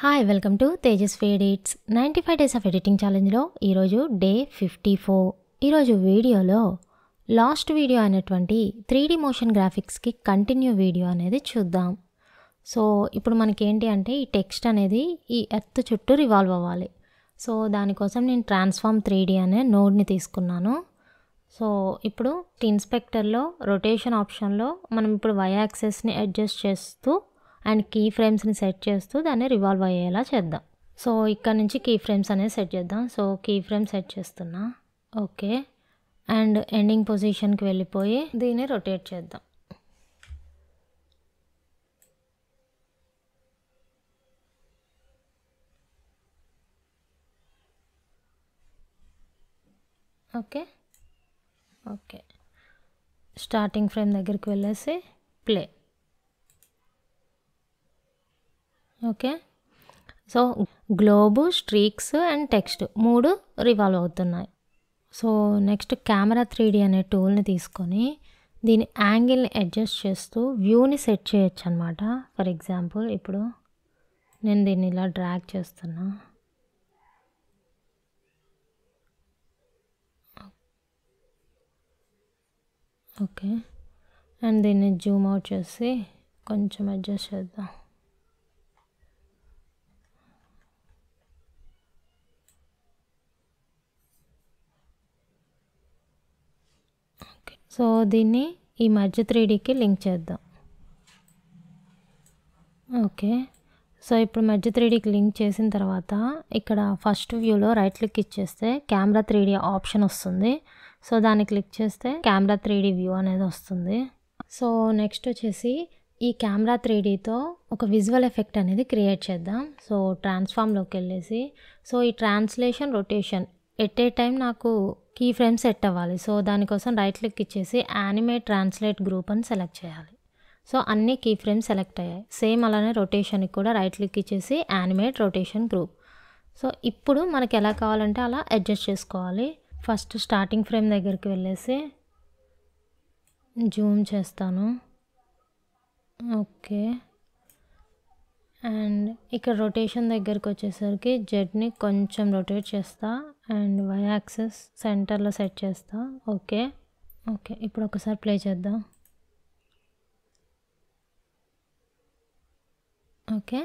Hi welcome to Tejaswi edits 95 days of editing ఛాలెంజ్లో ఈరోజు day 54. ఈరోజు వీడియోలో లాస్ట్ వీడియో అయినటువంటి 3D మోషన్ గ్రాఫిక్స్కి కంటిన్యూ వీడియో అనేది చూద్దాం. సో ఇప్పుడు మనకేంటి అంటే ఈ టెక్స్ట్ అనేది ఈ ఎర్త్ చుట్టూ రివాల్వ్ అవ్వాలి. సో దానికోసం నేను ట్రాన్స్ఫార్మ్ 3D అనే నోడ్ని తీసుకున్నాను. సో ఇప్పుడు ఇన్స్పెక్టర్లో రొటేషన్ ఆప్షన్లో మనం ఇప్పుడు వై యాక్సెస్ని అడ్జస్ట్ చేస్తూ అండ్ కీ ఫ్రేమ్స్ని సెట్ చేస్తూ దాన్ని రివాల్వ్ అయ్యేలా చేద్దాం. సో ఇక్కడ నుంచి కీ ఫ్రేమ్స్ అనేది సెట్ చేద్దాం. సో కీ ఫ్రేమ్ సెట్ చేస్తున్నా. ఓకే, అండ్ ఎండింగ్ పొజిషన్కి వెళ్ళిపోయి దీన్ని రొటేట్ చేద్దాం. ఓకే ఓకే స్టార్టింగ్ ఫ్రేమ్ దగ్గరికి వెళ్ళేసి play. Okay, so globe, streaks and text మూడు రివాల్వ్ అవుతున్నాయి. సో నెక్స్ట్ కెమెరా 3D అనే టూల్ని తీసుకొని దీని యాంగిల్ని అడ్జస్ట్ చేస్తూ వ్యూని సెట్ చేయొచ్చు అనమాట. ఫర్ ఎగ్జాంపుల్ ఇప్పుడు నేను దీన్ని ఇలా డ్రాగ్ చేస్తున్నా. ఓకే, అండ్ దీన్ని జూమ్ అవుట్ చేసి కొంచెం అడ్జస్ట్ చేద్దాం. సో దీన్ని ఈ మధ్య 3Dకి లింక్ చేద్దాం. ఓకే, సో ఇప్పుడు మధ్య 3Dకి లింక్ చేసిన తర్వాత ఇక్కడ ఫస్ట్ వ్యూలో రైట్ క్లిక్ ఇచ్చేస్తే కెమెరా 3D ఆప్షన్ వస్తుంది. సో దాన్ని క్లిక్ చేస్తే కెమెరా 3D వ్యూ అనేది వస్తుంది. సో నెక్స్ట్ వచ్చేసి ఈ కెమెరా 3Dతో ఒక విజువల్ ఎఫెక్ట్ అనేది క్రియేట్ చేద్దాం. సో ట్రాన్స్ఫార్మ్లోకి వెళ్ళేసి సో ఈ translation, rotation at a time నాకు కీ ఫ్రేమ్ సెట్ అవ్వాలి. సో దానికోసం రైట్ క్లిక్ ఇచ్చేసి యానిమేట్ ట్రాన్స్లేట్ గ్రూప్ అని సెలెక్ట్ చేయాలి. సో అన్ని కీ ఫ్రేమ్స్ సెలెక్ట్ అయ్యాయి. సేమ్ అలానే రొటేషన్కి కూడా రైట్ క్లిక్ ఇచ్చేసి యానిమేట్ రొటేషన్ గ్రూప్. సో ఇప్పుడు మనకి ఎలా కావాలంటే అలా అడ్జస్ట్ చేసుకోవాలి. ఫస్ట్ స్టార్టింగ్ ఫ్రేమ్ దగ్గరికి వెళ్ళేసి జూమ్ చేస్తాను. ఓకే, అండ్ ఇక్కడ రొటేషన్ దగ్గరికి వచ్చేసరికి జెడ్ని కొంచెం రొటేట్ చేస్తా అండ్ వై యాక్సెస్ సెంటర్లో సెట్ చేస్తా. ఓకే ఓకే ఇప్పుడు ఒకసారి ప్లే చేద్దాం. ఓకే,